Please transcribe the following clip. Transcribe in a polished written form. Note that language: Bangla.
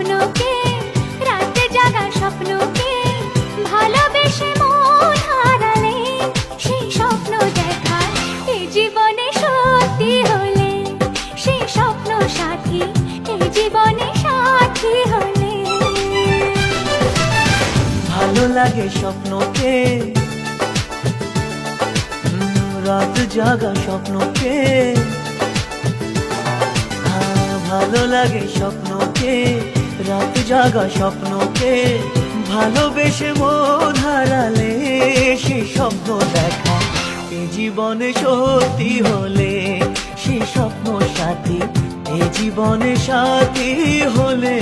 স্বপ্নকে, রাতে জাগা স্বপ্নকে ভালোবেসে মন হারালে, সেই স্বপ্ন দেখা এই জীবনে সত্যি হলে, সেই স্বপ্ন সাথী এই জীবনে সাথী হলে। ভালো লাগে স্বপ্নকে, রাত জাগা স্বপ্নকে, ভালো লাগে স্বপ্নকে, রাত জাগা স্বপ্নকে ভালোবেসে মন হারালে, সেই স্বপ্ন দেখা এই জীবনে সত্যি হলে, সেই স্বপ্ন সাথী এই জীবনে সাথী হলে।